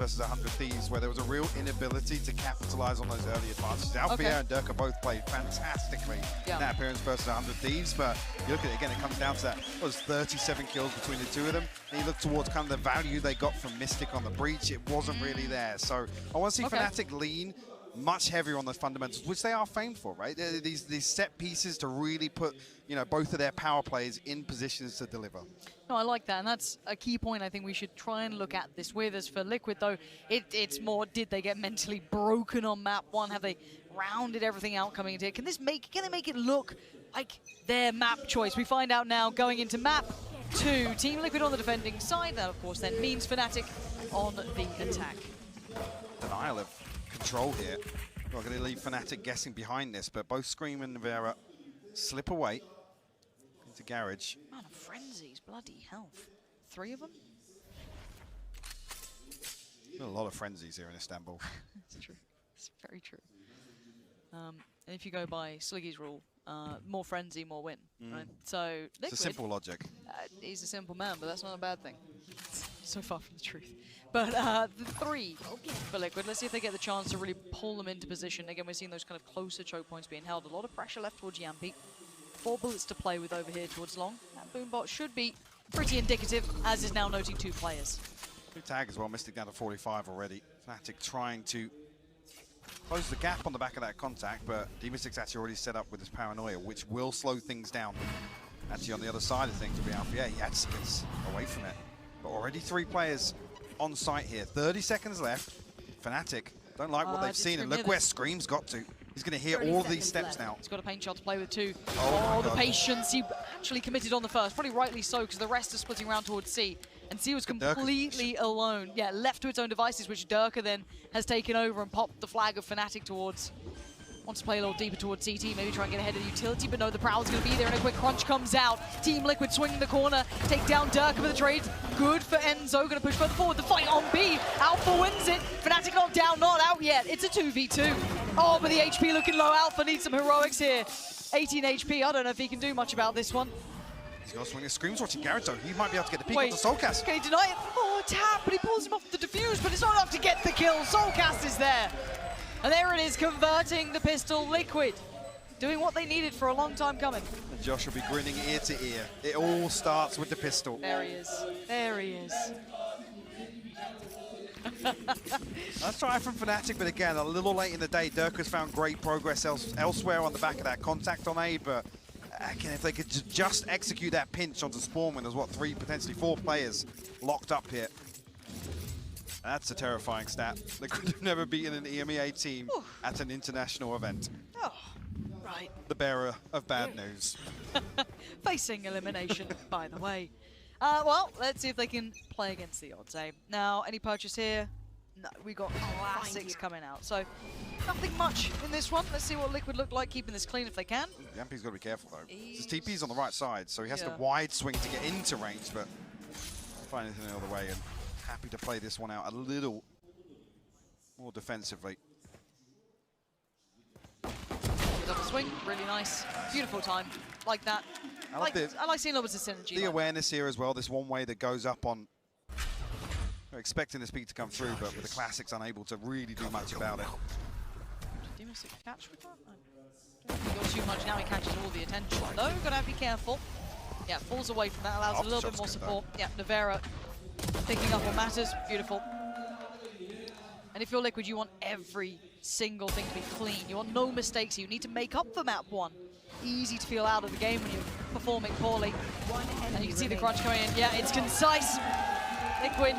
versus 100 Thieves, where there was a real inability to capitalize on those early advantages. Alfia and Durka both played fantastically in that appearance versus 100 Thieves, but you look at it again, it comes down to that. It was 37 kills between the two of them. And you look towards kind of the value they got from Mystic on the breach, it wasn't really there. So I want to see Fnatic lean much heavier on the fundamentals, which they are famed for, right? These set pieces to really put, you know, both of their power plays in positions to deliver. No, I like that, and that's a key point I think we should try and look at this with. As for Liquid, though, it's more, did they get mentally broken on map one? Have they rounded everything out coming into it? Can they make it look like their map choice? We find out now going into map 2. Team Liquid on the defending side. That, of course, then means Fnatic on the attack. Denial of control here. Not going to leave Fnatic guessing behind this, but both Scream and Vera slip away into Garage. Man of frenzies, bloody health. 3 of them? A lot of frenzies here in Istanbul. It's true. It's very true. And if you go by Sliggy's rule, more frenzy, more win. Right? So Liquid, it's a simple logic. He's a simple man, but that's not a bad thing. So far from the truth. But the 3 for Liquid, let's see if they get the chance to really pull them into position. Again, we're seeing those kind of closer choke points being held. A lot of pressure left towards Yampi. 4 bullets to play with over here towards Long. That boombot should be pretty indicative, as is now noting 2 players. Good tag as well, Mystic down to 45 already. Fnatic trying to close the gap on the back of that contact, but D-Mystic's actually already set up with his paranoia, which will slow things down. Actually on the other side of things will be Alfia. He actually gets away from it. But already 3 players on site here. 30 seconds left. Fnatic don't like what they've seen, and look where Scream's got to. He's going to hear all these steps now. He's got a paint shot to play with too. Oh, the patience. He actually committed on the first. Probably rightly so, because the rest are splitting around towards C. And C was completely alone. Yeah, left to its own devices, which Durka then has taken over and popped the flag of Fnatic towards. Wants to play a little deeper towards CT, maybe try and get ahead of the utility, but no, the Prowl's going to be there, and a quick crunch comes out. Team Liquid swinging the corner, take down Durka for the trade. Good for Enzo, going to push further forward. The fight on B, Alpha wins it. Fnatic not down, not out yet. It's a 2v2. Oh, but the HP looking low. Alpha needs some heroics here. 18 HP, I don't know if he can do much about this one. He's got to swing his Screams watching Garrett, though. He might be able to get the peek onto Soulcast. Can he deny it? Oh, tap, but he pulls him off the defuse, but it's not enough to get the kill. Soulcast is there. And there it is, converting the pistol. Liquid doing what they needed for a long time coming. And Josh will be grinning ear to ear. It all starts with the pistol. There he is. There he is. Let's try from Fnatic, but again, a little late in the day. Durka's found great progress elsewhere on the back of that contact on A, but again, if they could just execute that pinch onto Spawn when there's, what, 3, potentially 4 players locked up here. That's a terrifying stat. They could have never beaten an EMEA team at an international event. Oh, right. The bearer of bad news. Facing elimination, by the way. Well, let's see if they can play against the odds, eh? Now, any purchase here? No, we got classics coming out. So, nothing much in this one. Let's see what Liquid look like, keeping this clean if they can. Yampi's got to be careful, though. His TP's on the right side, so he has to wide swing to get into range, but find anything the other way. And happy to play this one out a little more defensively. Got the swing, really nice. Beautiful time, like that. I like seeing a little bit of synergy. The awareness here as well, this one way that goes up on. We're expecting this peak to come through, but with the classics unable to really do much about it. Did D-Mystic catch with that? I don't think he got too much, now he catches all the attention. Though, gotta have to be careful. Yeah, falls away from that, allows a little bit more support. Yeah, Nevera picking up what matters, beautiful. And if you're Liquid, you want every single thing to be clean. You want no mistakes. You need to make up for map 1. Easy to feel out of the game when you're performing poorly. And you can see the crunch coming in. Yeah, it's concise. Liquid,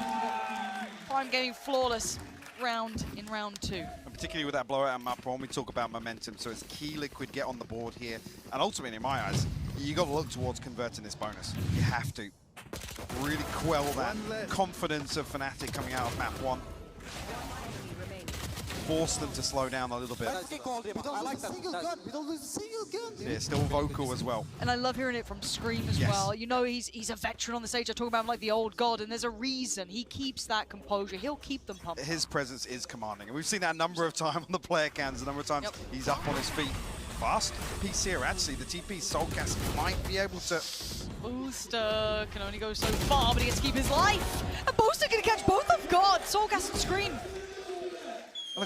prime game flawless in round 2. And particularly with that blowout on map 1, we talk about momentum, so it's key Liquid get on the board here. And ultimately, in my eyes, you got to look towards converting this bonus. You have to. Really quell that confidence of Fnatic coming out of map 1. Force them to slow down a little bit. Yeah, still vocal as well. And I love hearing it from Scream as well. You know, he's a veteran on the stage. I talk about him like the old god, and there's a reason he keeps that composure. He'll keep them pumped. His presence is commanding, and we've seen that a number of times on the player cans. A number of times he's up on his feet. Fast piece here, actually. The TP Soulcast might be able to Booster can only go so far, but he gets to keep his life. And Booster gonna catch both of God. Soulcast and Scream.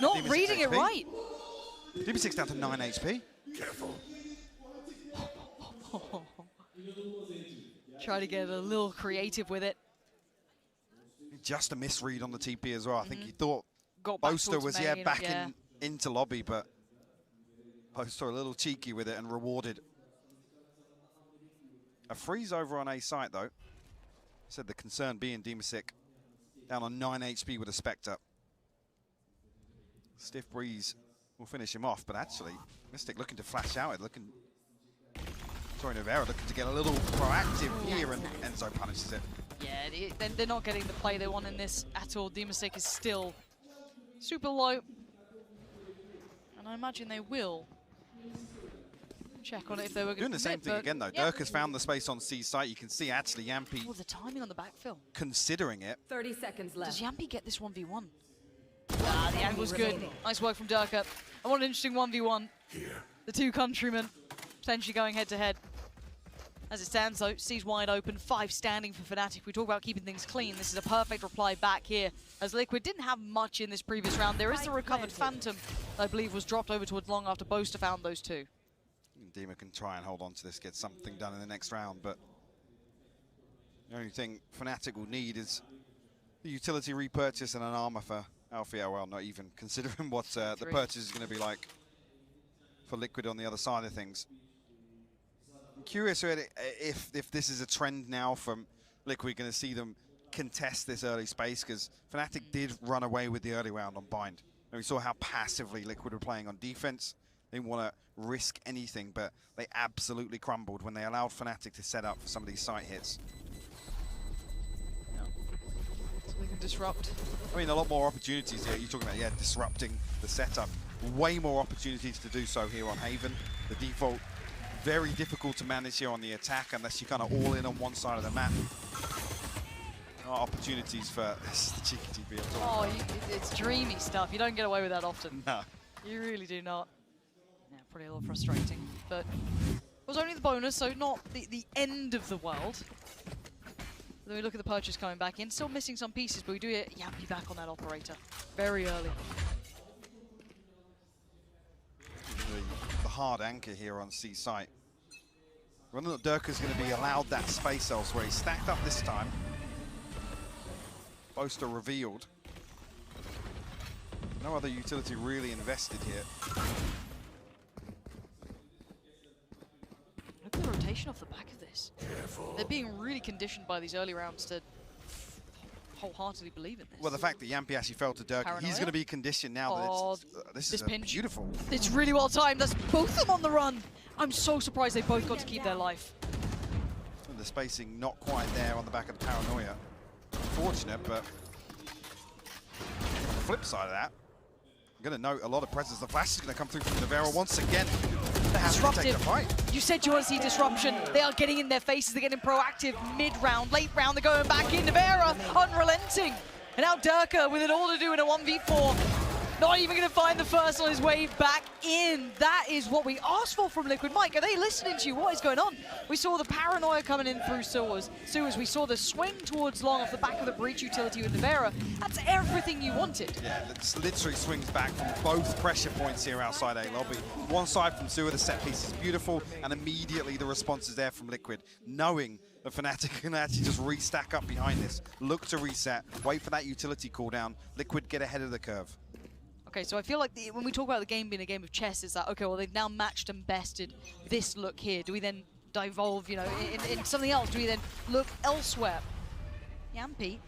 Not reading it right. DB6 down to 9 HP. Careful. Try to get a little creative with it. Just a misread on the TP as well. I think he thought Got Boaster was into lobby, but Boaster a little cheeky with it and rewarded. A freeze over on A site though. Said the concern being Demasik down on 9 HP with a Spectre. Stiff Breeze will finish him off, but actually Mystic looking to flash out, Nivera looking to get a little proactive here, and Enzo punishes it. Yeah, they're not getting the play they want in this at all. Demasik is still super low, and I imagine they will check on it if they were going to doing the same thing again though. Yeah. Durka's found the space on C site. You can see actually Yampi the timing on the backfill. Considering it. 30 seconds left. Does Yampi get this 1v1? Ah, the angle's good. Nice work from Durka. And what an interesting 1v1. Here. The two countrymen potentially going head to head. As it stands though, C's wide open, 5 standing for Fnatic. We talk about keeping things clean. This is a perfect reply back here, as Liquid didn't have much in this previous round. There is the recovered Phantom that I believe was dropped over towards long after Boaster found those two. Dima can try and hold on to this, get something done in the next round, but the only thing Fnatic will need is the utility repurchase and an armor for Alfie. Well, not even considering what the purchase is going to be like for Liquid on the other side of things. I'm curious really if this is a trend now from Liquid, going to see them contest this early space, because Fnatic did run away with the early round on Bind. And we saw how passively Liquid were playing on defense. They didn't want to risk anything, but they absolutely crumbled when they allowed Fnatic to set up for some of these site hits. Yeah. So they can disrupt. I mean, a lot more opportunities here. You're talking about, yeah, disrupting the setup. Way more opportunities to do so here on Haven. The default, very difficult to manage here on the attack unless you're kind of all in on one side of the map. Opportunities for this is the cheeky TP I'm talking about. It's dreamy stuff. You don't get away with that often. No. You really do not. Yeah, pretty a little frustrating. But it was only the bonus, so not the end of the world. Then we look at the purchase coming back in. Still missing some pieces, but we do get Yampi back on that operator. Very early. The hard anchor here on C site. Whether or not Durka's going to be allowed that space elsewhere. He's stacked up this time. Boaster revealed. No other utility really invested here. Look at the rotation off the back of this. Careful. They're being really conditioned by these early rounds to wholeheartedly believe in this. Well, the fact that Yampi actually fell to Durka, Paranoia? he's going to be conditioned now that this is pinch. beautiful. It's really well timed. That's both of them on the run. I'm so surprised they both got to keep their life. And the spacing not quite there on the back of the Paranoia. Unfortunate, but on the flip side of that, I'm going to note a lot of presence. The flash is going to come through from Nivera once again. They have to take the fight. You said you want to see disruption. They are getting in their faces. They're getting proactive mid-round, late round. They're going back in. Nivera unrelenting. And now Durka with it all to do in a 1v4. Not even going to find the first on his way back in. That is what we asked for from Liquid. Mike, are they listening to you? What is going on? We saw the Paranoia coming in through Sewers. We saw the swing towards long off the back of the breach utility with Nivera. That's everything you wanted. Yeah, it literally swings back from both pressure points here outside A lobby. One side from Sewer, the set piece is beautiful, and immediately the response is there from Liquid, knowing that Fnatic can actually just restack up behind this. Look to reset, wait for that utility cooldown. Liquid get ahead of the curve. Okay, so I feel like when we talk about the game being a game of chess, it's like, okay, well, they've now matched and bested this look here. Do we then devolve, you know, in something else? Do we then look elsewhere? Yampi,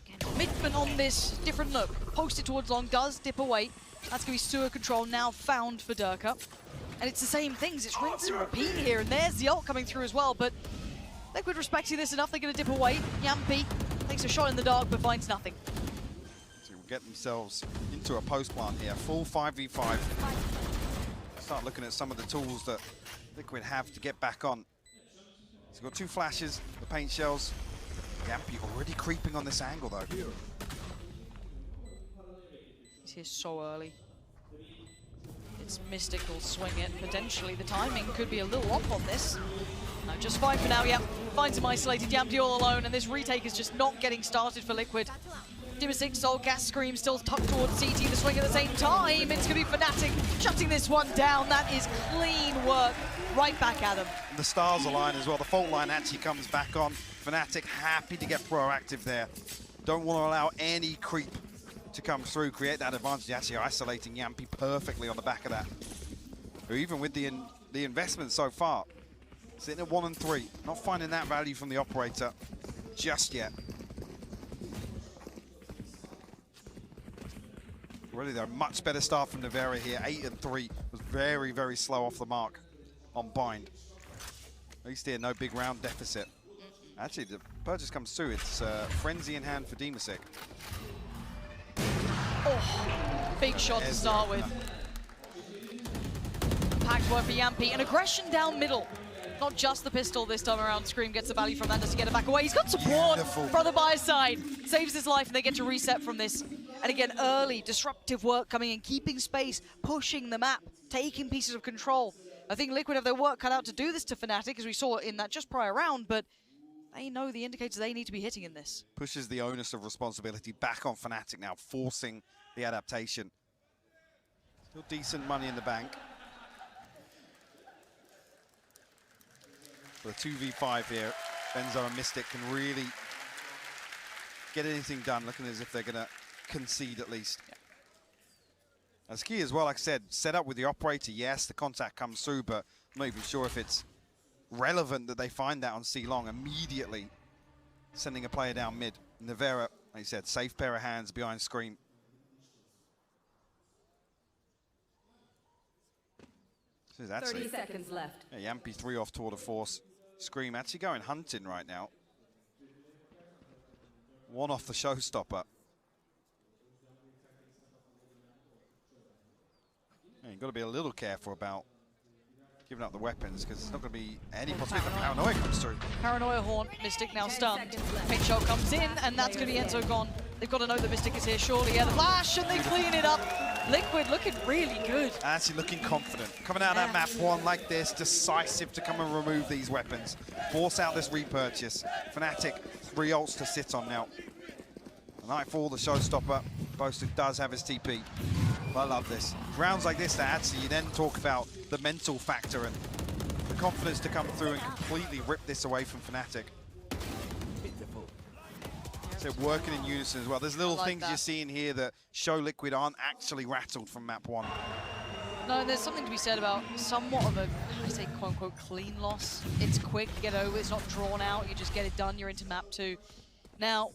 again, commitment on this different look. Posted towards long, does dip away. That's going to be sewer control now found for Durka. And it's the same things, it's rinse and repeat here, and there's the ult coming through as well, but Liquid respecting this enough, they're going to dip away. Yampi takes a shot in the dark, but finds nothing. Get themselves into a post plant here. Full 5v5. Start looking at some of the tools that Liquid have to get back on. So we've got 2 flashes, the paint shells. Yampi already creeping on this angle though. He's here so early. It's Mystic will swing it. Potentially the timing could be a little off on this. No, just fine for now, yep. Finds him isolated, Yampy all alone, and this retake is just not getting started for Liquid. Dimasic, Soul, Gas Scream still tucked towards CT, the swing at the same time. It's going to be Fnatic shutting this one down. That is clean work. Right back at him. The stars align as well. The fault line actually comes back on. Fnatic happy to get proactive there. Don't want to allow any creep to come through, create that advantage. Actually isolating Yampy perfectly on the back of that. Who even with the investment so far, sitting at 1 and 3, not finding that value from the operator just yet. Really though, much better start from Nevera here. 8 and 3 was very, very slow off the mark on bind. At least here, no big round deficit. Actually, the purchase comes through. It's Frenzy in hand for Dimasic. Oh, big shot to start with. Packed work for Yampy, and aggression down middle. Not just the pistol this time around. Scream gets the value from that just to get it back away. He's got support from the buy side. Saves his life, and they get to reset from this. And again, early, disruptive work coming in, keeping space, pushing the map, taking pieces of control. I think Liquid have their work cut out to do this to Fnatic, as we saw in that just prior round, but they know the indicators they need to be hitting in this. Pushes the onus of responsibility back on Fnatic now, forcing the adaptation. Still decent money in the bank. For a 2v5 here, Benzo and Mystic can really get anything done, looking as if they're going to concede at least. Yeah. That's key as well, like I said, set up with the operator, yes, the contact comes through, but I'm not even sure if it's relevant that they find that on C-Long immediately, sending a player down mid. Nevera, like you said, safe pair of hands behind Scream. So that's 30 seconds left. Yeah, Yampy 3 off Tour de Force. Scream actually going hunting right now. 1 off the showstopper. Yeah, you've got to be a little careful about giving up the weapons, because it's not going to be any possibility that Paranoia comes through. Paranoia Haunt, Mystic now stunned. Paint Shell comes in, and that's going to be Enzo gone. They've got to know that Mystic is here surely. Yeah, the flash, and they clean it up. Liquid looking really good. Actually looking confident. Coming out of that map 1 like this, decisive to come and remove these weapons. Force out this repurchase. Fnatic 3 ults to sit on now. Nightfall, the showstopper. Boaster does have his TP. I love this. Rounds like this that actually you then talk about the mental factor and the confidence to come through and completely rip this away from Fnatic. So working in unison as well. There's little things you're seeing here that show Liquid aren't actually rattled from map 1. No, there's something to be said about somewhat of a, I say quote-unquote, clean loss. It's quick, get over, it's not drawn out, you just get it done, you're into map 2. Now,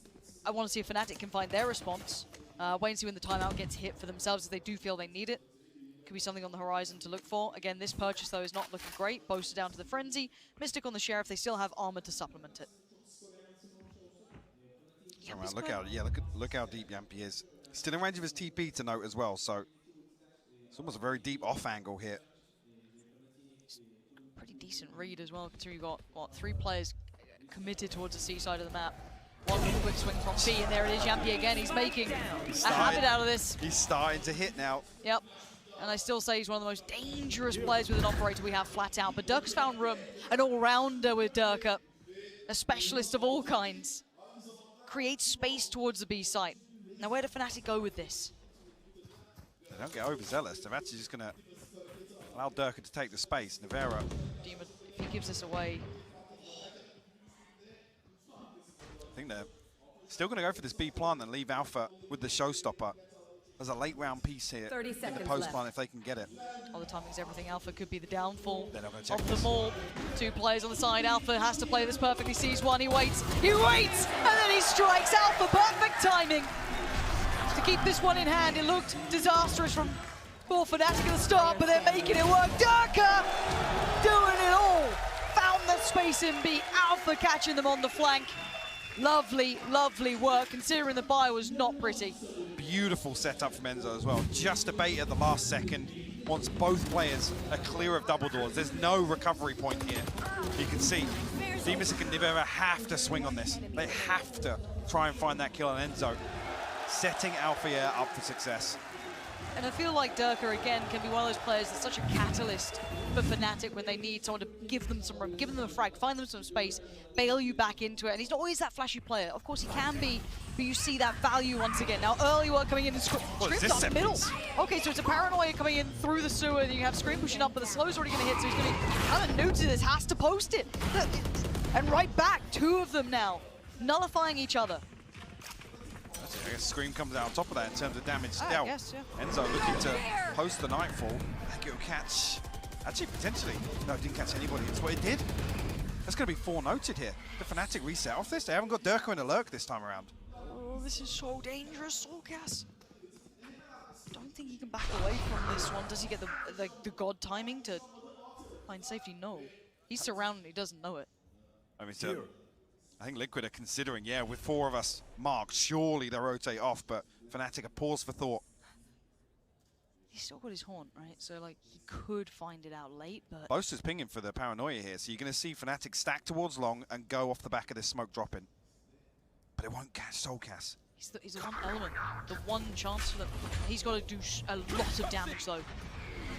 I want to see if Fnatic can find their response. Wait and see when the timeout gets hit for themselves if they do feel they need it. Could be something on the horizon to look for. Again, this purchase, though, is not looking great. Boaster down to the Frenzy. Mystic on the Sheriff, they still have armor to supplement it. Look how deep Yampy is. Still in range of his TP to note as well, so it's almost a very deep off angle here. Pretty decent read as well, considering you've got, what, 3 players committed towards the C side of the map. One quick swing from B, and there it is, Yampy again. He's making a habit out of this. He's starting to hit now. Yep. And I still say he's one of the most dangerous players with an operator we have flat out. But Durka's found room, an all-rounder with Durka, a specialist of all kinds. Creates space towards the B site. Now where do Fnatic go with this? They don't get overzealous. They're actually just going to allow Durka to take the space. Nevera. Demon, if he gives this away. I think they're still going to go for this B plant and leave Alpha with the showstopper. There's a late round piece here in the post plant if they can get it. Oh, the timing's everything. Alpha could be the downfall of them all. 2 players on the side. Alpha has to play this perfectly. Sees one. He waits, and then he strikes. Alpha, perfect timing to keep this one in hand. It looked disastrous from Fnatic at the start, but they're making it work. Durka doing it all. Found that space in B. Alpha catching them on the flank. Lovely, lovely work, considering the buy was not pretty. Beautiful setup from Enzo as well. Just a bait at the last second. Once both players are clear of double doors. There's no recovery point here. You can see Dimasic and Nevera have to swing on this. They have to try and find that kill on Enzo. Setting Alpha up for success. And I feel like Durka, again, can be one of those players that's such a catalyst for Fnatic when they need someone to give them some room, give them a frag, find them some space, bail you back into it. And he's not always that flashy player. Of course, he can be, but you see that value once again. Now, early work coming in and Scream's up the middle. Okay, so it's a Paranoia coming in through the sewer, and you have Scream pushing up, but the slow's already going to hit, so he's going to be kind of new to this, has to post it. And right back, two of them now, nullifying each other. I guess Scream comes out on top of that in terms of damage dealt. Yes, yeah. Enzo looking to post the Nightfall. I think it'll catch, actually potentially, no, it didn't catch anybody. That's what it did. That's going to be 4 noted here. The Fnatic reset off this. They haven't got Durka in a lurk this time around. Oh, this is so dangerous, Solkas. Don't think he can back away from this one. Does he get the god timing to find safety? No. He's surrounded, he doesn't know it. I mean, so I think Liquid are considering, yeah, with 4 of us marked, surely they'll rotate off, but Fnatic a pause for thought. He's still got his haunt, right? So, like, he could find it out late, but... Boaster's pinging for the Paranoia here, so you're going to see Fnatic stack towards long and go off the back of this smoke dropping. But it won't catch Soulcast. He's the one element, the one chance for them. He's got to do a lot of damage, though.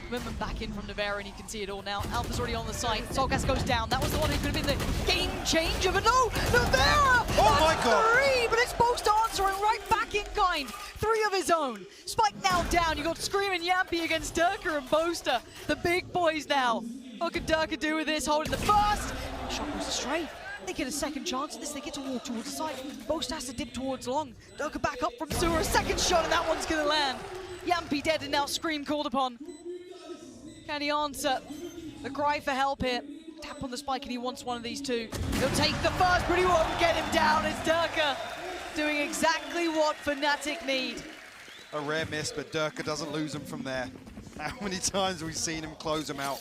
Movement back in from Nivera, and you can see it all now. Alpha's already on the site. Soulcast goes down. That was the one who could have been the game changer, but no! Nivera! Oh my god! 3, but it's Boast answering right back in kind. 3 of his own. Spike now down. You got Scream and Yampy against Durka and Boaster. The big boys now. What can Durka do with this? Holding the first. Shot goes astray. They get a second chance at this. They get to walk towards the site. Boast has to dip towards long. Durka back up from sewer. A second shot, and that one's going to land. Yampy dead, and now Scream called upon. Can he answer? The cry for help here. Tap on the spike, and he wants one of these two. He'll take the first, but he won't get him down. It's Durka doing exactly what Fnatic need. A rare miss, but Durka doesn't lose him from there. How many times have we seen him close him out?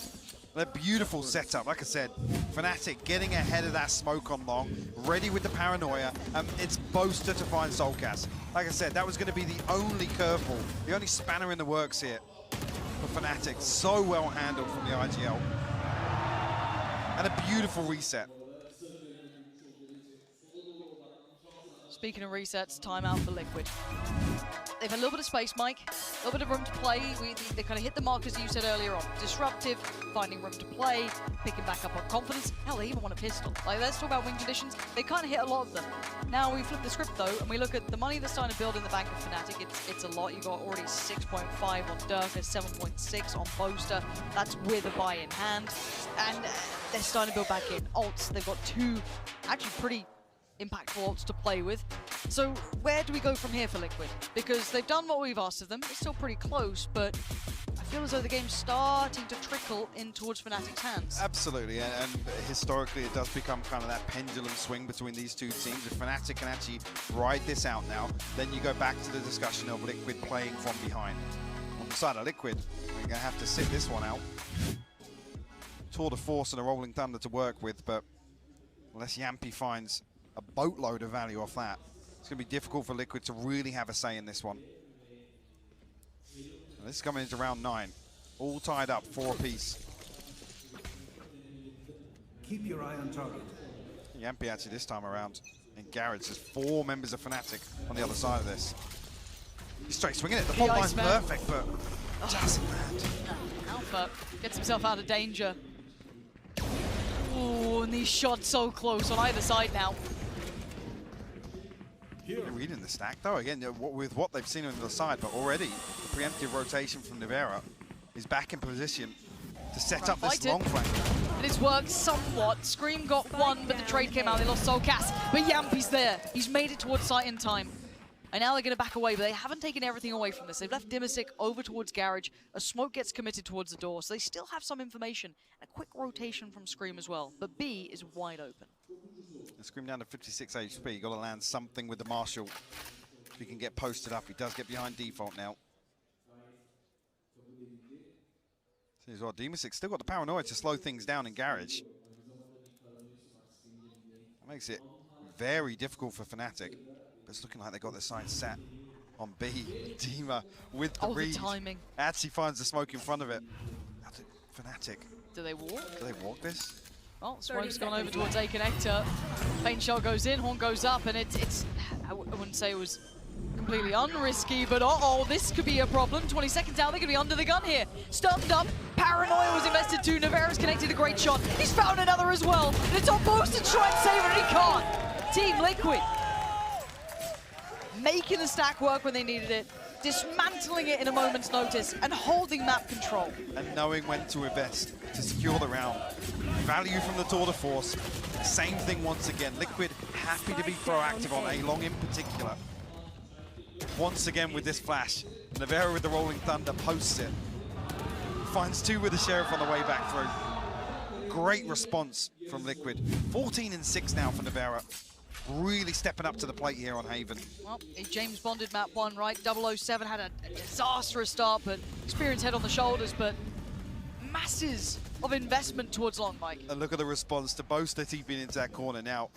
A beautiful setup, like I said. Fnatic getting ahead of that smoke on long, ready with the Paranoia. It's Boaster to find Soulcast. Like I said, that was going to be the only curveball, the only spanner in the works here for Fnatic. So well handled from the IGL. And a beautiful reset. Speaking of resets, timeout for Liquid. They've had a little bit of space, Mike, a little bit of room to play. They kind of hit the markers that you said earlier on. Disruptive, finding room to play, picking back up on confidence. Hell, they even want a pistol. Like, let's talk about win conditions. They kind of hit a lot of them. Now we flip the script, though, and we look at the money that's starting to build in the bank of Fnatic. It's a lot. You got already 6.5 on Durka, 7.6 on Boaster. That's with a buy in hand. And they're starting to build back in. Ults, they've got 2 actually pretty impactful ults to play with. So where do we go from here for Liquid? Because they've done what we've asked of them. It's still pretty close, but I feel as though the game's starting to trickle in towards Fnatic's hands. Absolutely, and historically it does become kind of that pendulum swing between these two teams. If Fnatic can actually ride this out now, then you go back to the discussion of Liquid playing from behind. On the side of Liquid, we're going to have to sit this one out. Tour de Force and a Rolling Thunder to work with, but unless Yampy finds a boatload of value off that, it's going to be difficult for Liquid to really have a say in this one. And this is coming into round 9. All tied up, 4 apiece. Keep your eye on target. Yampy actually this time around in Garage. There's 4 members of Fnatic on the other side of this. He's straight swinging it. The fault line's perfect, but doesn't land. Alpha gets himself out of danger. Ooh, and these shots so close on either side now. They're reading the stack though, again, with what they've seen on the side, but already the preemptive rotation from Nivera is back in position to set up this long flank. And it's worked somewhat. Scream got 1, but the trade came out. They lost Soulcast, but Yampy's there. He's made it towards site in time. And now they're going to back away, but they haven't taken everything away from this. They've left Dimisic over towards Garage. A smoke gets committed towards the door, so they still have some information. A quick rotation from Scream as well, but B is wide open. Scream down to 56 HP. You got to land something with the Marshal. If he can get posted up, he does get behind default now. See as well, Dimisic still got the Paranoia to slow things down in Garage. That makes it very difficult for Fnatic. But it's looking like they got their sights set on B. Dima with the read. The timing. Actually finds the smoke in front of it. Fnatic. Do they walk? Do they walk this? Well, smoke's gone over towards A Connector. Paint shot goes in, horn goes up, and it's I wouldn't say it was completely unrisky, but uh-oh, this could be a problem. 20 seconds out, they're going to be under the gun here. Stunned up, Paranoia was invested too. Navarro's connected a great shot. He's found another as well. And it's on Boast to try and save it, and he can't. Team Liquid making the stack work when they needed it, dismantling it in a moment's notice, and holding map control. And knowing when to invest to secure the round. Value from the tour de force. Same thing once again. Liquid happy to be proactive on A long in particular. Once again with this flash. Navarro with the Rolling Thunder posts it. Finds two with the Sheriff on the way back through. Great response from Liquid. 14 and 6 now for Navarro. Really stepping up to the plate here on Haven. Well, he James Bonded map 1, right? 007 had a disastrous start, but experience head on the shoulders, but masses of investment towards long, Mike. And look at the response to Boast TPing into that corner now.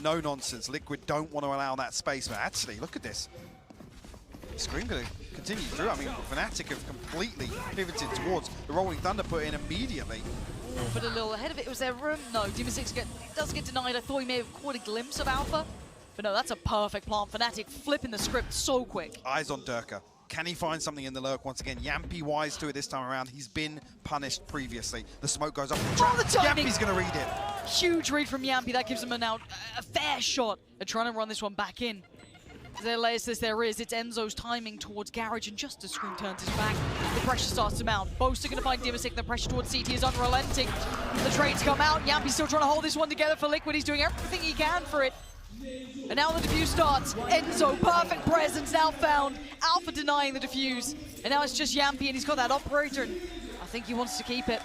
No nonsense. Liquid don't want to allow that space, but actually, look at this. Scream going to continue through. I mean, Fnatic have completely pivoted towards the Rolling Thunder put in immediately. But a little ahead of it, was there room? No, Demon 6 does get denied. I thought he may have caught a glimpse of Alpha. But no, that's a perfect plant. Fnatic flipping the script so quick. Eyes on Durka. Can he find something in the lurk once again? Yampy wise to it this time around. He's been punished previously. The smoke goes up. The timing. Yampy's going to read it. Huge read from Yampy. That gives him a fair shot at trying to run this one back in. There layers this there is. It's Enzo's timing towards Garage, and just as Scream turns his back, the pressure starts to mount. Boast are going to find Dimasic. The pressure towards CT is unrelenting. The trades come out. Yampy's still trying to hold this one together for Liquid. He's doing everything he can for it. And now the defuse starts. Enzo, perfect presence now found. Alpha denying the defuse. And now it's just Yampy, and he's got that operator, and I think he wants to keep it.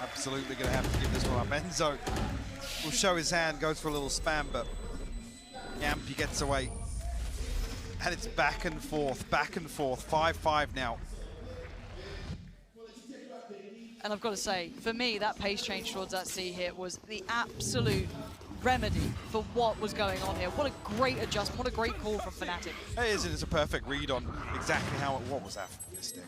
Absolutely going to have to give this one up. Enzo will show his hand, goes for a little spam, but Yampy gets away. And it's back and forth, 5-5 now. And I've got to say, for me, that pace change towards that C hit was the absolute remedy for what was going on here. What a great adjustment, what a great call from Fnatic. It is, and it's a perfect read on exactly how what was that stick?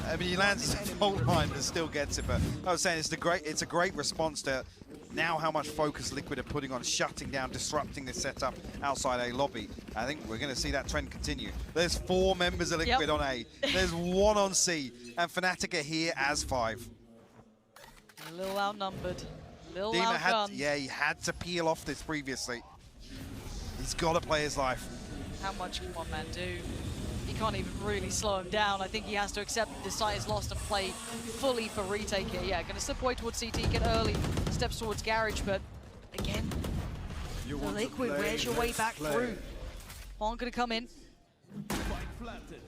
I mean, he lands his fault line but still gets it, but I was saying it's a great response to now how much focus Liquid are putting on shutting down, disrupting this setup outside A lobby. I think we're going to see that trend continue. There's 4 members of Liquid on A. There's 1 on C, and Fnatic are here as 5. A little outnumbered, a little Dima outgunned. he had to peel off this previously. He's got to play his life. How much can one man do? He can't even really slow him down. I think he has to accept the site is lost and play fully for retake here. Yeah, going to slip away towards CT, get early steps towards Garage, but again, the Liquid, where's your way back through? Aren't going to come in.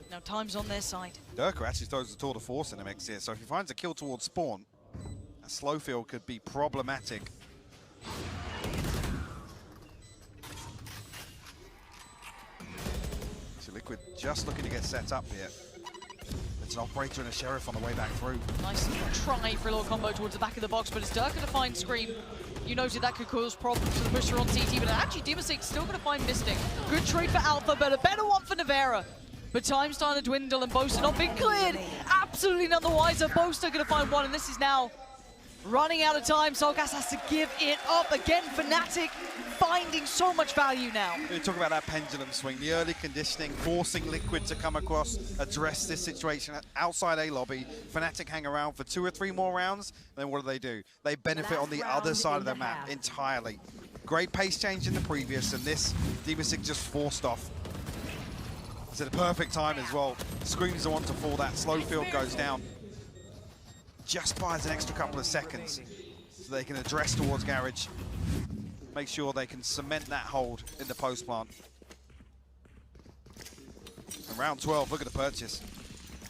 Now time's on their side. Durka actually throws the tour de force in the mix here, so if he finds a kill towards spawn, a slow field could be problematic. So Liquid just looking to get set up here. It's an operator and a Sheriff on the way back through. Nice try for a little combo towards the back of the box, but it's Durka to find Scream. You noted that could cause problems for the pusher on CT, but actually Dimasic still going to find Mystic. Good trade for Alpha, but a better one for Navarra. But time's starting to dwindle, and Boaster not being cleared. Absolutely none the wiser. Boaster going to find one, and this is now running out of time. Solgas has to give it up. Again, Fnatic finding so much value now. We talk about that pendulum swing, the early conditioning, forcing Liquid to come across, address this situation outside A lobby. Fnatic hang around for 2 or 3 more rounds, then what do? They benefit on the other side of the map entirely. Great pace change in the previous, and this, Dimasic just forced off. It's at a perfect time as well. Scream's the one to fall, that slow field goes down. Just buys an extra couple of seconds so they can address towards Garage. Make sure they can cement that hold in the post plant. And round 12, look at the purchase.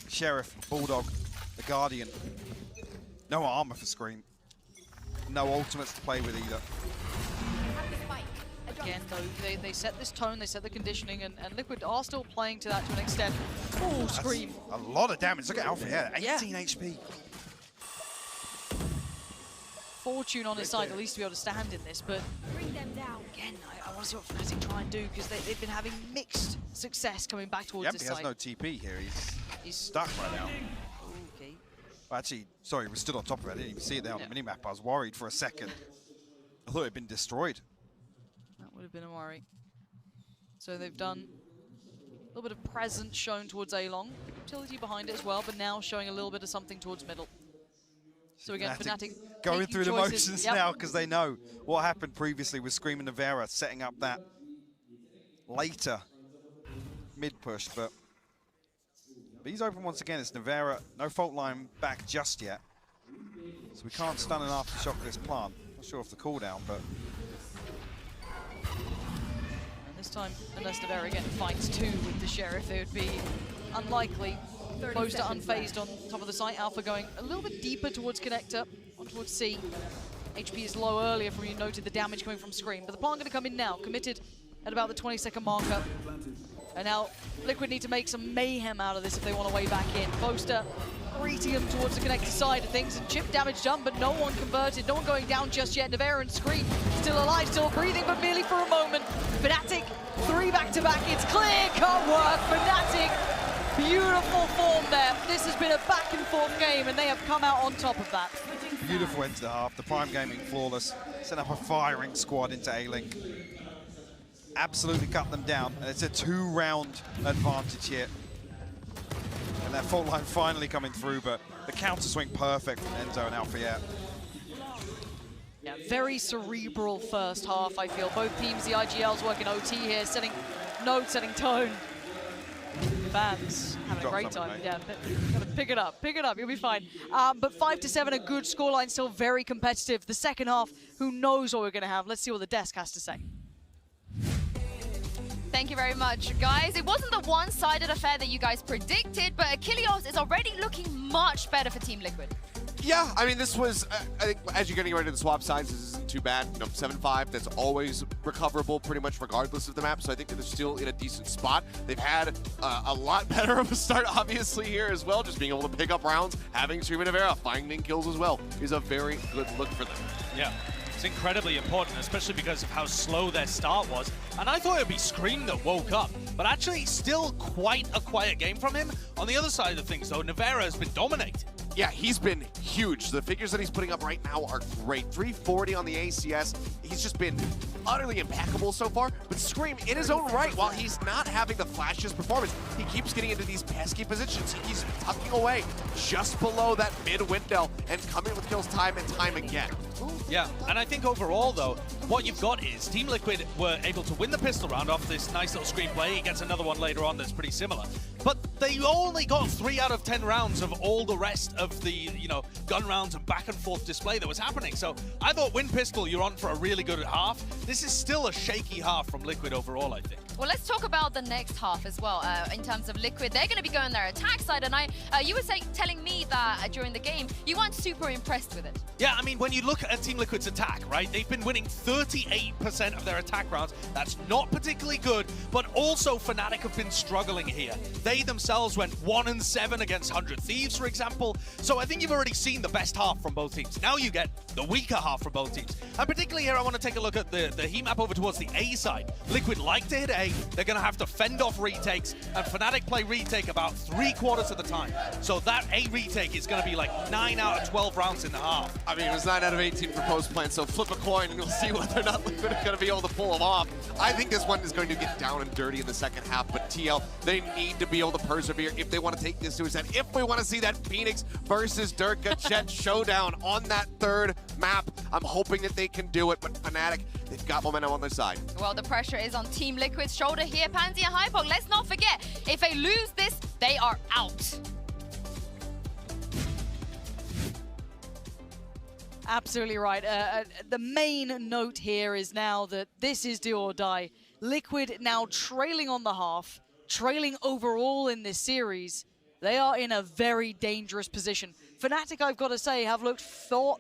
Sheriff, Bulldog, the Guardian. No armor for Scream. No ultimates to play with either. Again, though, they set this tone, they set the conditioning, and Liquid are still playing to that to an extent. Oh, Scream. That's a lot of damage. Look at Alpha here, 18 HP. Fortune on his side, at least to be able to stand in this, but again, I want to see what Fnatic try and do, because they've been having mixed success coming back towards this He side. has no TP here. He's stuck right now. Okay. Well, actually, sorry, we stood on top of it. I didn't even see it there on the minimap. I was worried for a second. I thought it had been destroyed. That would have been a worry. So they've done a little bit of presence shown towards A-Long. Utility behind it as well, but now showing a little bit of something towards middle. So again, Fnatic going through the motions now because they know what happened previously with Scream and Navera setting up that later mid-push, but he's open once again. It's Navera, no fault line back just yet. So we can't stun an aftershock of this plant. Not sure of the cooldown, but... And this time, unless Navera again fights two with the Sheriff, it would be unlikely. Boaster unfazed on top of the site. Alpha going a little bit deeper towards Connector, on towards C. HP is low earlier from you noted the damage coming from Scream, but the plant going to come in now, committed at about the 20-second marker. And now Liquid need to make some mayhem out of this if they want to way back in. Boaster greeting him towards the Connector side of things, and chip damage done, but no one converted, no one going down just yet. Navera and Scream still alive, still breathing, but merely for a moment. Fnatic, 3 back-to-back, it's clear-cut work. Fnatic, beautiful form there. This has been a back-and-forth game, and they have come out on top of that. Beautiful end to the half. The Prime Gaming flawless. Set up a firing squad into A-Link. Absolutely cut them down, and it's a 2-round advantage here. And that fault line finally coming through, but the counter swing perfect from Enzo and Alphiette. Yeah, very cerebral first half, I feel. Both teams, the IGLs working OT here, setting notes, setting tone. Fans having a great time. Yeah, gotta pick it up, you'll be fine. But 5-7, a good scoreline, still very competitive. The second half, who knows what we're gonna have? Let's see what the desk has to say. Thank you very much, guys. It wasn't the one-sided affair that you guys predicted, but Achilles is already looking much better for Team Liquid. Yeah, I mean, this was, I think, as you're getting ready to the swap sides, this isn't too bad. You know, 7-5, that's always recoverable pretty much regardless of the map, so I think that they're still in a decent spot. They've had a lot better of a start, obviously, here as well. Just being able to pick up rounds, having Scream and Navera, finding kills as well, is a very good look for them. Yeah. It's incredibly important, especially because of how slow their start was. And I thought it would be Scream that woke up, but actually still quite a quiet game from him. On the other side of things, though, Navera has been dominating. Yeah, he's been huge. The figures that he's putting up right now are great. 340 on the ACS. He's just been utterly impeccable so far. But Scream, in his own right, while he's not having the flashiest performance, he keeps getting into these pesky positions. He's tucking away just below that mid window and coming with kills time and time again. Yeah, and I think overall, though, what you've got is Team Liquid were able to win the pistol round off this nice little Scream play. He gets another one later on that's pretty similar. But they only got 3 out of 10 rounds of all the rest of the, you know, gun rounds and back and forth display that was happening. So I thought win pistol, you're on for a really good half. This is still a shaky half from Liquid overall, I think. Well, let's talk about the next half as well. In terms of Liquid, they're going to be going their attack side, and you were telling me that during the game, you weren't super impressed with it. Yeah, I mean, when you look at Team Liquid's attack, right, they've been winning 38% of their attack rounds. That's not particularly good, but also Fnatic have been struggling here. They themselves went 1-7 against 100 Thieves, for example. So I think you've already seen the best half from both teams. Now you get the weaker half from both teams. And particularly here, I want to take a look at the heat map over towards the A side. Liquid like to hit A. They're going to have to fend off retakes, and Fnatic play retake about 3/4 of the time. So that A retake is going to be like 9 out of 12 rounds in the half. I mean, it was 9 out of 18 for post plant, so flip a coin and you'll see whether or not Liquid are going to be able to pull them off. I think this one is going to get down and dirty in the second half, but TL, they need to be able to persevere if they want to take this to a set. If we want to see that Phoenix versus Durka Chet showdown on that third map, I'm hoping that they can do it, but Fnatic, they've got momentum on their side. Well, the pressure is on Team Liquid's shoulder here. Pansy and Hypok, let's not forget, if they lose this, they are out. Absolutely right. The main note here is now that this is do or die. Liquid now trailing on the half, trailing overall in this series. They are in a very dangerous position. Fnatic, I've got to say, have looked far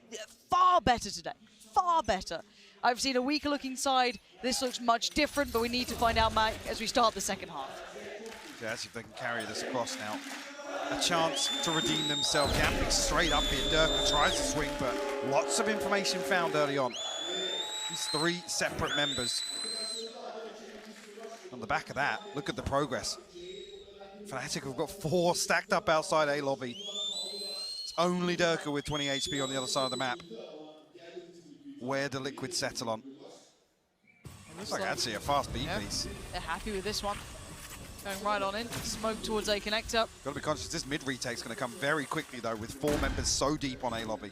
better today. Far better. I've seen a weaker looking side. This looks much different, but we need to find out, Mike, as we start the second half. Yeah, see if they can carry this across now. A chance to redeem themselves. Gambling straight up here. Durka tries to swing, but lots of information found early on. These 3 separate members. On the back of that, look at the progress. Fnatic have got 4 stacked up outside A lobby. It's only Durka with 20 HP on the other side of the map. Where do Liquid settle on? Looks like actually a fast B piece. They're happy with this one. Going right on in. Smoke towards A connector. Got to be conscious, this mid retake's going to come very quickly though, with 4 members so deep on A lobby.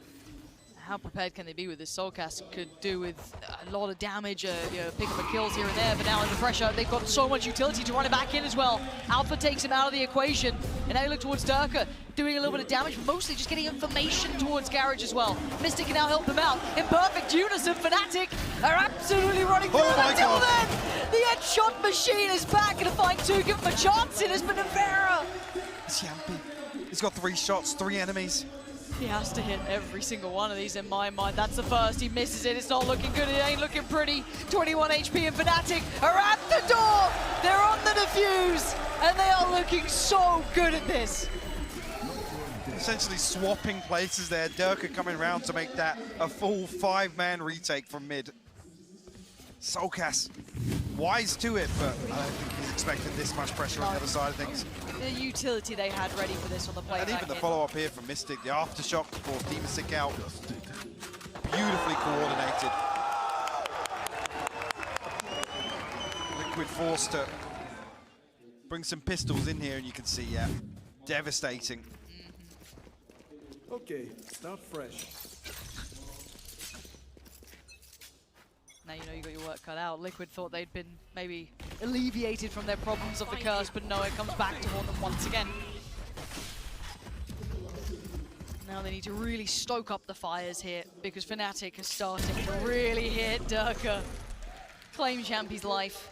How prepared can they be with this? Soulcast could do with a lot of damage, you know, pick up a kills here and there, but now under pressure, they've got so much utility to run it back in as well. Alpha takes him out of the equation, and now you look towards Durka, doing a little bit of damage, but mostly just getting information towards Garage as well. Mystic can now help them out. In perfect unison, Fnatic are absolutely running through until then! The headshot machine is back to find 2, give him a chance in, it's been Navera. It's Yampy. He's got 3 shots, 3 enemies. He has to hit every single one of these in my mind. That's the first. He misses it. It's not looking good. It ain't looking pretty. 21 HP and Fnatic are at the door. They're on the defuse. And they are looking so good at this. Essentially swapping places there. Durka coming around to make that a full 5-man retake from mid. Soulcast, wise to it, but I don't think he's expecting this much pressure on the other side of things. The utility they had ready for this on the play. And even the follow-up here from Mystic, the aftershock before Demon Sick out. Beautifully coordinated. Liquid forced to bring some pistols in here, and you can see, yeah, devastating. Okay, start fresh. Now you know you got your work cut out. Liquid thought they'd been maybe alleviated from their problems of the curse, but no, it comes back to haunt them once again. Now they need to really stoke up the fires here, because Fnatic is starting to really hit Durka. Claim Champy's life.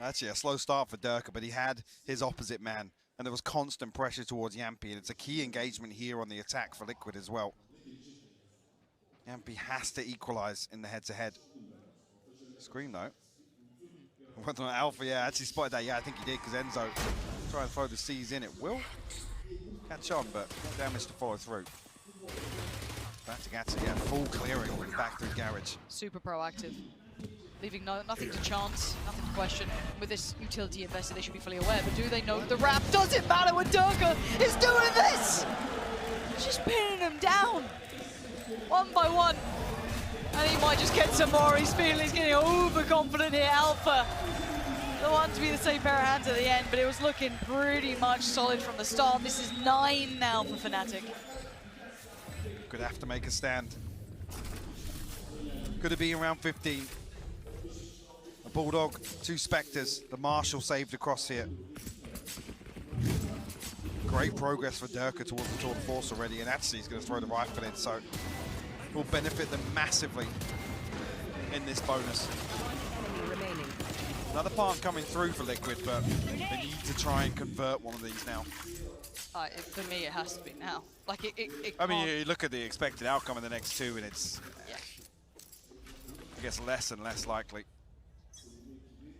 Actually, a slow start for Durka, but he had his opposite man, and there was constant pressure towards Yampy, and it's a key engagement here on the attack for Liquid as well. Yampy has to equalize in the head-to-head. Scream though. Whether or not Alpha, yeah, actually spotted that. Yeah, I think he did, because Enzo try and throw the C's in. It will catch on, but no damage to follow through. Fnatic actually, yeah, full clearing back through Garage. Super proactive. Leaving nothing to chance, nothing to question. With this utility invested, they should be fully aware, but do they know that the wrap doesn't matter when Durka is doing this? Just pinning them down. 1 by 1, and he might just get some more. He's feeling he's getting overconfident here. Alpha, the one to be the same pair of hands at the end, but it was looking pretty much solid from the start. This is 9 now for Fnatic. Could have to make a stand. Could have been around 15. A Bulldog, 2 Spectres, the Marshal saved across here. Great progress for Durka towards the Tour de Force already, and actually he's going to throw the rifle in, so will benefit them massively in this bonus. Another part coming through for Liquid, but they need to try and convert one of these now. For me, it has to be now. Like it I mean, you look at the expected outcome in the next 2, and it's, yeah, I guess, less and less likely.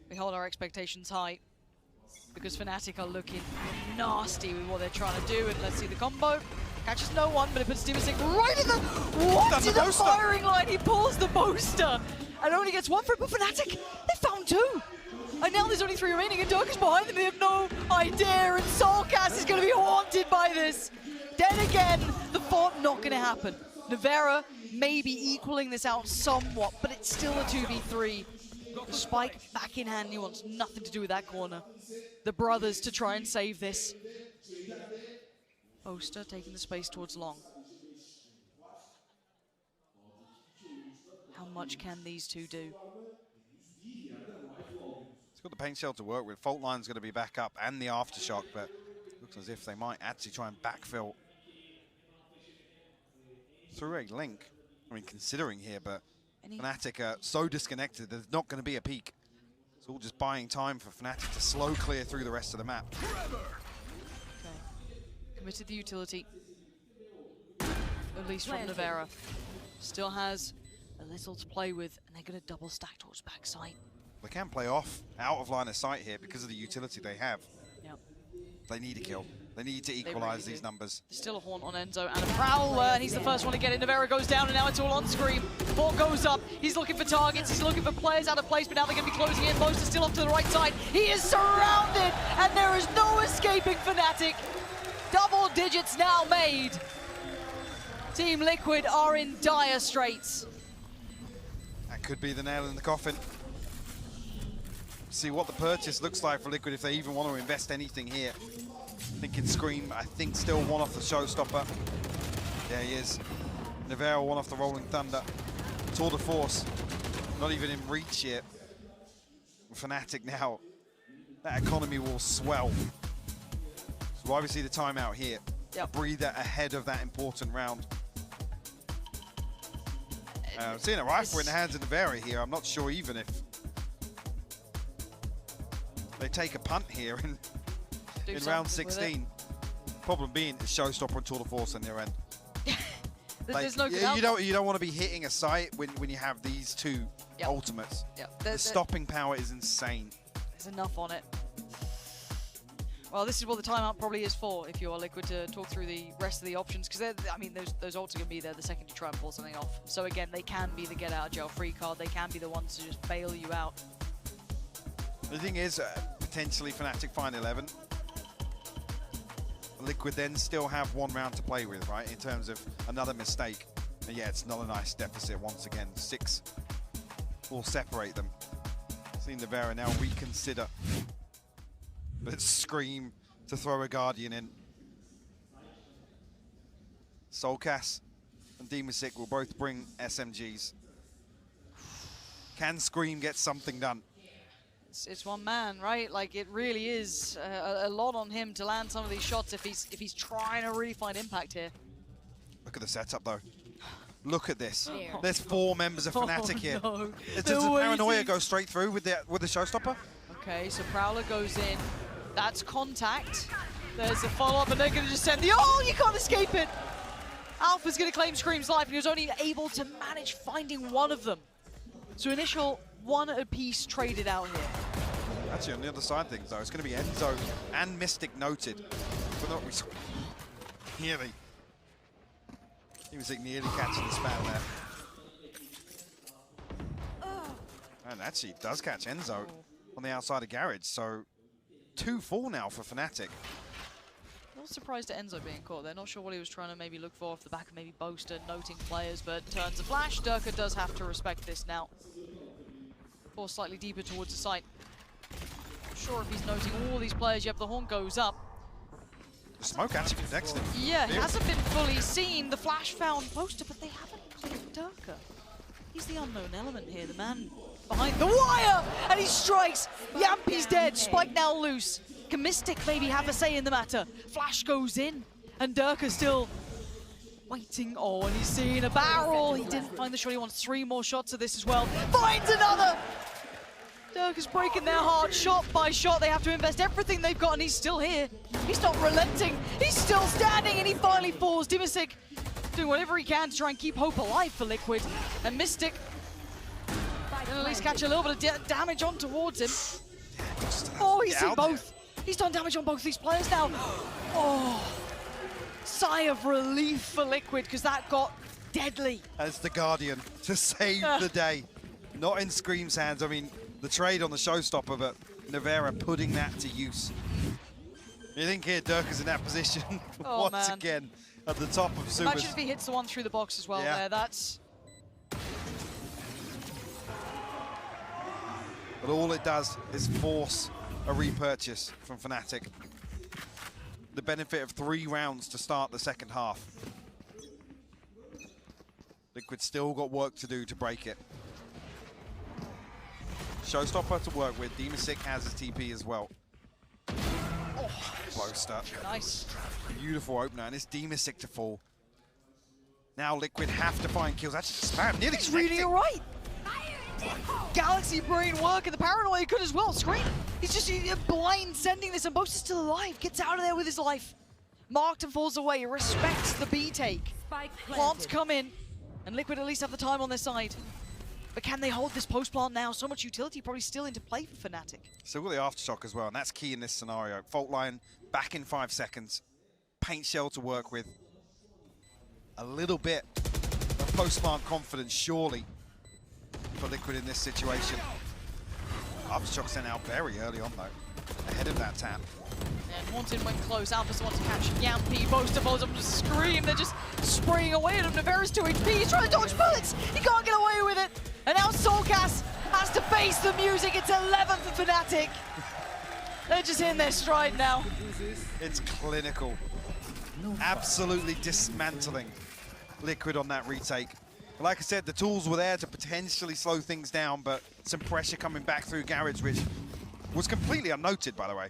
we hold our expectations high, because Fnatic are looking nasty with what they're trying to do, and let's see the combo. Catches no one, but it puts Demon Sick right in the, what, in the firing line. He pulls the booster, and only gets 1 for it, but Fnatic, they found 2. And now there's only 3 remaining, and Durka's behind them. They have no idea, and Soulcast is going to be haunted by this. Then again, the fort not going to happen. Navera maybe equaling this out somewhat, but it's still a 2v3. The spike back in hand, he wants nothing to do with that corner. The brothers to try and save this. Oster taking the space towards long. How much can these two do? It's got the paint shell to work with. Fault line's going to be back up, and the aftershock, but looks as if they might actually try and backfill through a link. I mean, considering here, but Fnatic are so disconnected, there's not going to be a peak. It's all just buying time for Fnatic to slow clear through the rest of the map. Okay. Committed the utility. At least from Navera. Still has a little to play with, and they're going to double stack towards backside. They can play off, out of line of sight here because of the utility they have. Yep. They need a kill. They need to equalize these numbers. There's still a Haunt on Enzo and a Prowler, and he's the first one to get in. Navera goes down, and now it's all on Scream. Haunt goes up. He's looking for targets. He's looking for players out of place, but now they're going to be closing in. Most are still off to the right side. He is surrounded, and there is no escaping Fnatic. Double digits now made. Team Liquid are in dire straits. That could be the nail in the coffin. see what the purchase looks like for Liquid if they even want to invest anything here. Thinking Scream, I think still one off the Showstopper. There he is. Nevera one off the Rolling Thunder. Tour de Force, not even in reach yet. Fnatic now, that economy will swell. So why we see the timeout here. Yep. Breather ahead of that important round. I'm seeing a rifle in the hands of Nevera here. I'm not sure even if they take a punt here in round 16. Problem being, it's Showstopper and Tour de Force on their end. There's no good you don't want to be hitting a site when you have these two ultimates. The stopping power is insane. There's enough on it. Well, this is what the timeout probably is for if you are Liquid, to talk through the rest of the options, because I mean those ults are going to be there the second you try and pull something off. So again, they can be the get out of jail free card. They can be the ones to just bail you out. The thing is, potentially Fnatic find 11. Liquid then still have one round to play with, right? In terms of another mistake. And yeah, it's not a nice deficit once again. 6 will separate them. Seeing Nevera now reconsider. But Scream to throw a Guardian in. Soulcast and Demasic will both bring SMGs. Can Scream get something done? It's one man, right? Like, it really is a lot on him to land some of these shots if he's trying to really find impact here. Look at the setup, though. Look at this. There's 4 members of Fnatic here. No. Does the Paranoia go straight through with the Showstopper? Okay, so Prowler goes in. That's contact. There's a follow-up, and they're going to just send the... Oh, you can't escape it! Alpha's going to claim Scream's life, and he was only able to manage finding one of them. So initial 1 apiece traded out here. Actually, on the other side of things, though, it's going to be Enzo and Mystic noted. But not nearly. Demasic nearly catching the spam there. And actually does catch Enzo on the outside of Garage. So 2-4 now for Fnatic. Not surprised at Enzo being caught. They're not sure what he was trying to maybe look for off the back of maybe Boaster noting players, but turns a flash. Durka does have to respect this now. Or slightly deeper towards the site. Not sure if he's noting all these players. Yep, the horn goes up. The smoke actually connects him. Yeah, he hasn't been fully seen. The flash found Boaster, but they haven't cleared Durka. He's the unknown element here, the man behind the wire! And he strikes! Yampi's dead, Spike now loose. Can Mystic maybe have a say in the matter? Flash goes in, and Durka still waiting. Oh, and he's seeing a barrel. He didn't find the shot. He wants 3 more shots of this as well. Finds another! Durka's breaking their heart shot by shot. They have to invest everything they've got, and he's still here. He's not relenting. He's still standing, and he finally falls. Demasic doing whatever he can to try and keep hope alive for Liquid. And Mystic can at least catch a little bit of damage on towards him. Oh, he's seen both. He's done damage on both these players now. Oh, sigh of relief for Liquid, because that got deadly. As the Guardian to save the day. Not in Scream's hands. I mean, the trade on the Showstopper, but Nevera putting that to use. You think here Durka's in that position once again at the top of Subas. Imagine if he hits the one through the box as well there. That's... But all it does is force a repurchase from Fnatic. The benefit of 3 rounds to start the second half. Liquid still got work to do to break it. Showstopper to work with. Demasic has his TP as well. Oh, close start. Nice. Beautiful opener, and it's Demasic to fall. Now Liquid have to find kills. Actually, spam nearly reading it right. Galaxy Brain work, and the Paranoia could as well. Scream. He's just blind sending this, and Boast is still alive. Gets out of there with his life. Marked and falls away. Respects the B take. Plants come in, and Liquid at least have the time on their side. But can they hold this post plant now? So much utility probably still into play for Fnatic. Still got the aftershock as well, and that's key in this scenario. Fault line back in 5 seconds. Paint shell to work with. A little bit of post plant confidence, surely, for Liquid in this situation. Aftershock sent out very early on, though, ahead of that tap. And Haunted went close. Alpha's wants to catch Yampi. Boaster follows up to Scream. They're just spraying away at him. Nevera's 2 HP. He's trying to dodge bullets. He can't get away with it. And now Soulcast has to face the music. It's 11th for Fnatic. They're just in their stride now. It's clinical. Absolutely dismantling Liquid on that retake. Like I said, the tools were there to potentially slow things down, but some pressure coming back through Garage, which was completely unnoted, by the way.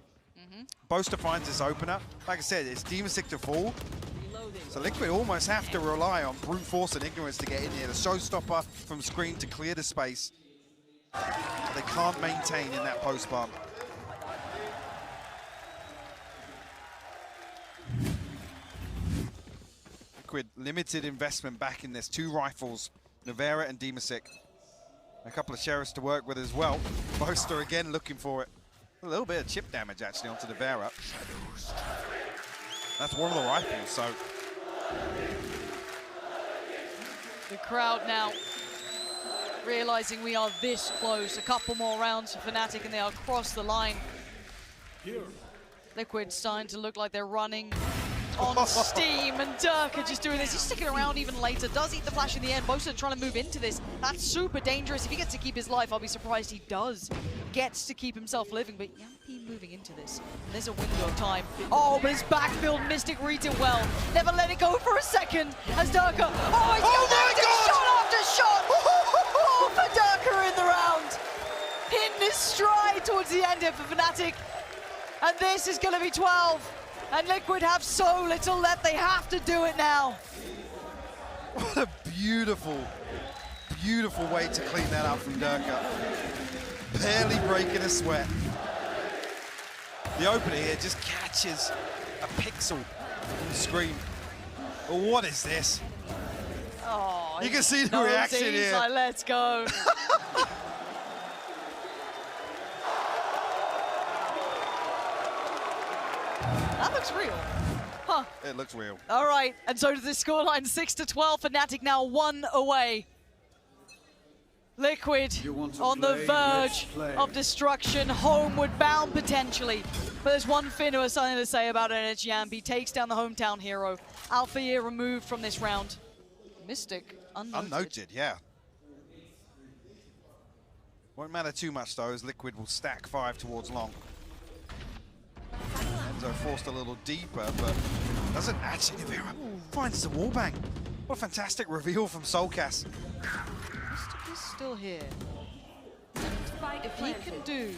Boaster finds this opener. Like I said, it's Dimasic to fall. So Liquid almost have to rely on brute force and ignorance to get in here. The showstopper from screen to clear the space. They can't maintain in that post bump. Liquid limited investment back in this. 2 rifles, Navera and Dimasic. A couple of sheriffs to work with as well. Boaster again looking for it. A little bit of chip damage actually onto Navera. That's one of the rifles, so. The crowd now realizing we are this close. A couple more rounds for Fnatic and they are across the line. Liquid starting to look like they're running on steam, and Dirk are just doing this. He's sticking around even later, does eat the flash in the end. Boaster trying to move into this. That's super dangerous. If he gets to keep his life, I'll be surprised he does. Gets to keep himself living, but Yampi moving into this. And there's a window of time. Oh, but his backfield Mystic reads it well. Never let it go for a second as Durka. Oh, he's shot after shot! Oh, for Durka in the round. Hitting his stride towards the end here for Fnatic. And this is gonna be 12. And Liquid have so little left, they have to do it now. What a beautiful, beautiful way to clean that up from Durka. Barely breaking a sweat. The opener here just catches a pixel from the screen. But what is this? Oh, you can see the reaction here. Like, let's go. That looks real. Huh. It looks real. All right, and so does this scoreline, 6-12. Fnatic now 1 away. Liquid on the verge of destruction, homeward bound potentially. But there's one thing who has something to say about it. Yampi takes down the hometown hero. Alphair removed from this round. Mystic unnoted. Unnoted, yeah. Won't matter too much though, as Liquid will stack 5 towards long. Enzo forced a little deeper, but doesn't actually. Navera finds the wallbang. What a fantastic reveal from Soulcast. Mystic is still here. If he can do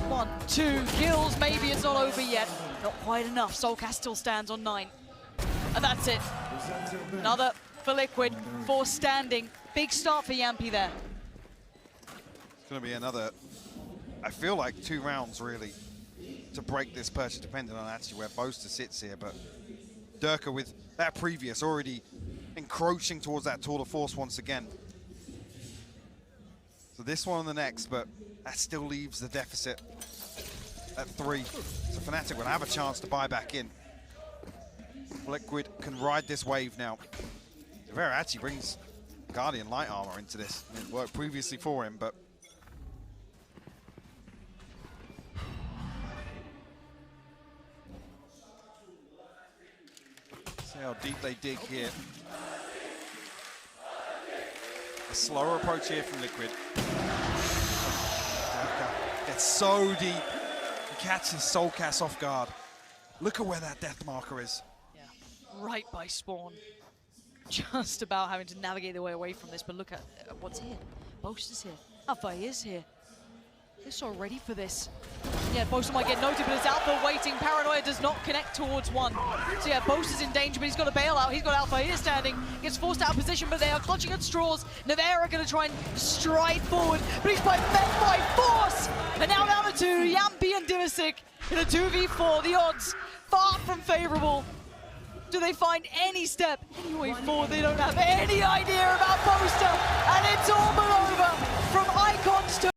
1, 2 kills, maybe it's not over yet. Not quite enough. Soulcast still stands on 9. And that's it. Another for Liquid, 4 standing. Big start for Yampi there. It's going to be another, I feel like 2 rounds really to break this purchase, depending on actually where Boaster sits here. But Durka with that previous already encroaching towards that tour de force once again. So this one and the next, but that still leaves the deficit at 3. So Fnatic will have a chance to buy back in. Liquid can ride this wave now. Navera actually brings Guardian light armor into this. It worked previously for him, but see how deep they dig here. A slower approach here from Liquid. It's so deep. He catches Soulcast off guard. Look at where that death marker is. Yeah, right by spawn. Just about having to navigate their way away from this, but look at what's here. Boaster's here. Alpha is here. They're so ready for this. Yeah, Boaster might get noted, but it's Alpha waiting. Paranoia does not connect towards 1. So yeah, Boaster's in danger, but he's got a bail out. He's got Alpha here standing. Gets forced out of position, but they are clutching at straws. Navera going to try and stride forward, but he's met by force. And now down to 2, Yampi and Dimasic in a 2v4. The odds far from favorable. Do they find any step, any way forward? They don't have any idea about Boaster.